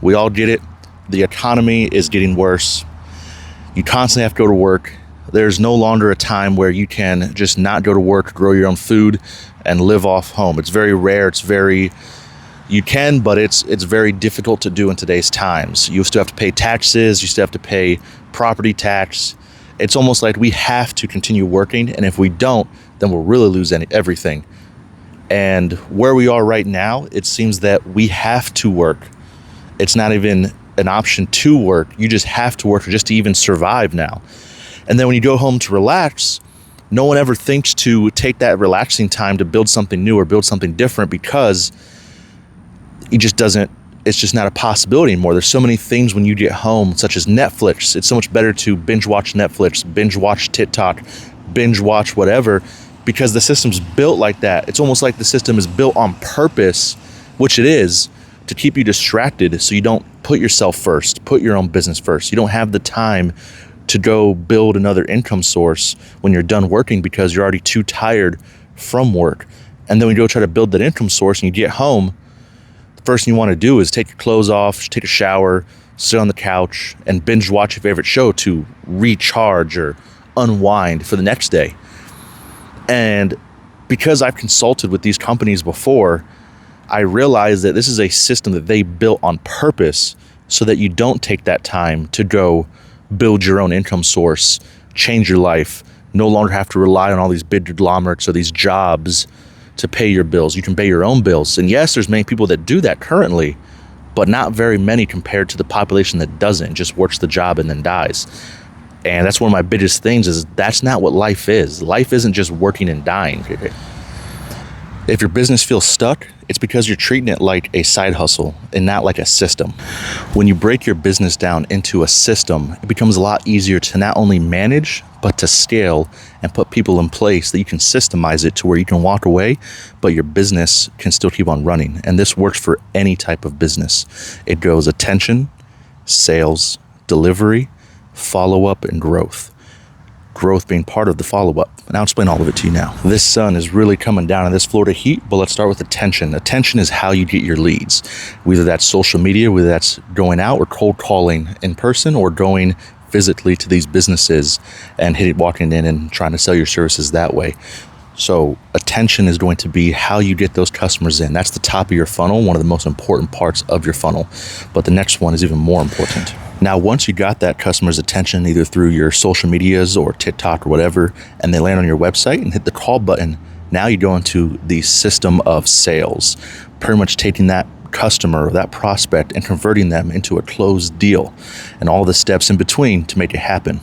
We all get it. The economy is getting worse. You constantly have to go to work. There's no longer a time where you can just not go to work, grow your own food, and live off home. It's very rare. You can, but it's very difficult to do in today's times. You still have to pay taxes. You still have to pay property tax. It's almost like we have to continue working, and if we don't, then we'll really lose everything. And where we are right now, it seems that we have to work. It's not even an option to work. You just have to work just to even survive now. And then when you go home to relax, no one ever thinks to take that relaxing time to build something new or build something different, because it's just not a possibility anymore. There's so many things when you get home, such as Netflix. It's so much better to binge watch Netflix, binge watch TikTok, binge watch whatever, because the system's built like that. It's almost like the system is built on purpose, which it is, to keep you distracted so you don't put yourself first, put your own business first. You don't have the time to go build another income source when you're done working because you're already too tired from work. And then when you go try to build that income source and you get home, the first thing you want to do is take your clothes off, take a shower, sit on the couch, and binge watch your favorite show to recharge or unwind for the next day. And because I've consulted with these companies before, I realized that this is a system that they built on purpose so that you don't take that time to go build your own income source, change your life, no longer have to rely on all these big conglomerates or these jobs to pay your bills. You can pay your own bills. And yes, there's many people that do that currently, but not very many compared to the population that doesn't, just works the job and then dies. And that's one of my biggest things, is that's not what life is. Life isn't just working and dying. If your business feels stuck, it's because you're treating it like a side hustle and not like a system. When you break your business down into a system, it becomes a lot easier to not only manage, but to scale and put people in place that you can systemize it to where you can walk away, but your business can still keep on running. And this works for any type of business. It goes attention, sales, delivery, follow-up, and growth. Growth being part of the follow-up. And I'll explain all of it to you now. This sun is really coming down in this Florida heat, but let's start with attention. Attention is how you get your leads. Whether that's social media, whether that's going out or cold calling in person, or going physically to these businesses and walking in and trying to sell your services that way. So attention is going to be how you get those customers in. That's the top of your funnel, one of the most important parts of your funnel. But the next one is even more important. Now, once you got that customer's attention, either through your social medias or TikTok or whatever, and they land on your website and hit the call button, now you go into the system of sales, pretty much taking that customer or that prospect and converting them into a closed deal and all the steps in between to make it happen.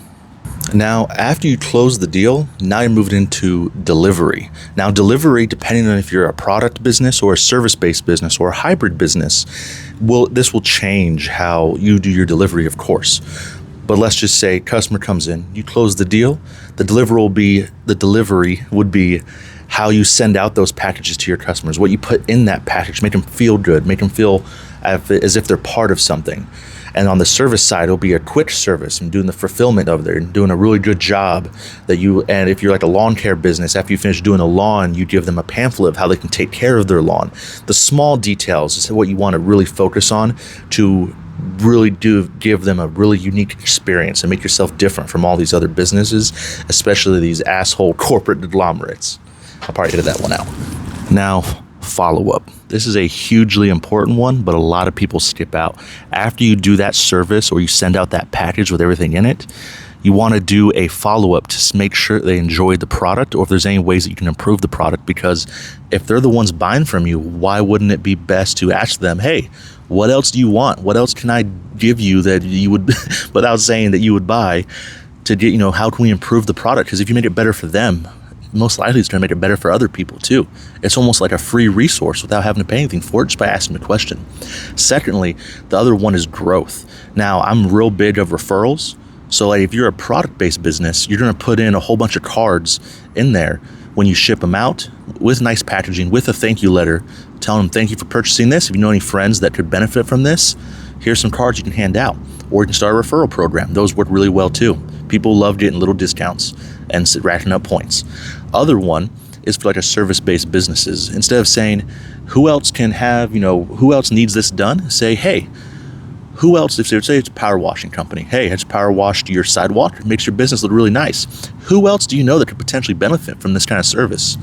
Now, after you close the deal, now you're moving into delivery. Now, delivery, depending on if you're a product business or a service-based business or a hybrid business, this will change how you do your delivery, of course. But let's just say customer comes in, you close the deal, the delivery would be how you send out those packages to your customers, what you put in that package, make them feel good, make them feel as if they're part of something. And on the service side, it'll be a quick service and doing the fulfillment of it and doing a really good job and if you're like a lawn care business, after you finish doing a lawn, you give them a pamphlet of how they can take care of their lawn. The small details is what you want to really focus on to really give them a really unique experience and make yourself different from all these other businesses, especially these asshole corporate conglomerates. I'll probably edit that one out. Now, follow-up. This is a hugely important one, but a lot of people skip out. After you do that service or you send out that package with everything in it, you want to do a follow-up to make sure they enjoy the product, or if there's any ways that you can improve the product, because if they're the ones buying from you, why wouldn't it be best to ask them, hey, what else do you want? What else can I give you that you would, without saying that you would buy, to get, how can we improve the product? Because if you make it better for them, most likely it's going to make it better for other people too. It's almost like a free resource without having to pay anything for it, just by asking the question. Secondly, the other one is growth. Now, I'm real big of referrals. So like if you're a product-based business, you're going to put in a whole bunch of cards in there when you ship them out with nice packaging, with a thank you letter, telling them thank you for purchasing this. If you know any friends that could benefit from this, here's some cards you can hand out. Or you can start a referral program. Those work really well too. People love getting little discounts and racking up points. Other one is for like a service-based businesses. Instead of saying, who else can have, who else needs this done? Say, hey, Who else, if they would say it's a power washing company, hey, has power washed your sidewalk? It makes your business look really nice. Who else do you know that could potentially benefit from this kind of service?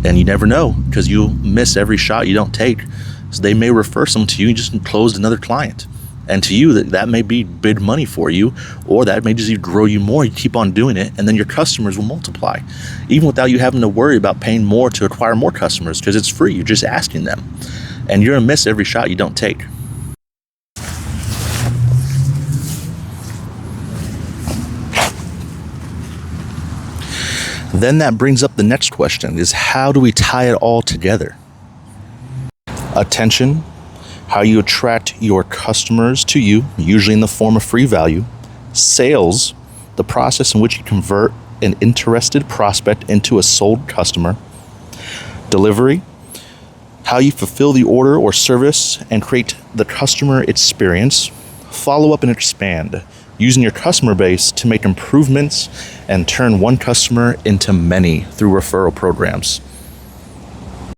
And you never know, because you miss every shot you don't take. So they may refer someone to you and just closed another client. And to you, that may be big money for you, or that may just grow you more. You keep on doing it, and then your customers will multiply, even without you having to worry about paying more to acquire more customers, because it's free. You're just asking them. And you're going to miss every shot you don't take. Then that brings up the next question, is how do we tie it all together? Attention, how you attract your customers to you, usually in the form of free value. Sales, the process in which you convert an interested prospect into a sold customer. Delivery, how you fulfill the order or service and create the customer experience. Follow up and expand, using your customer base to make improvements and turn one customer into many through referral programs.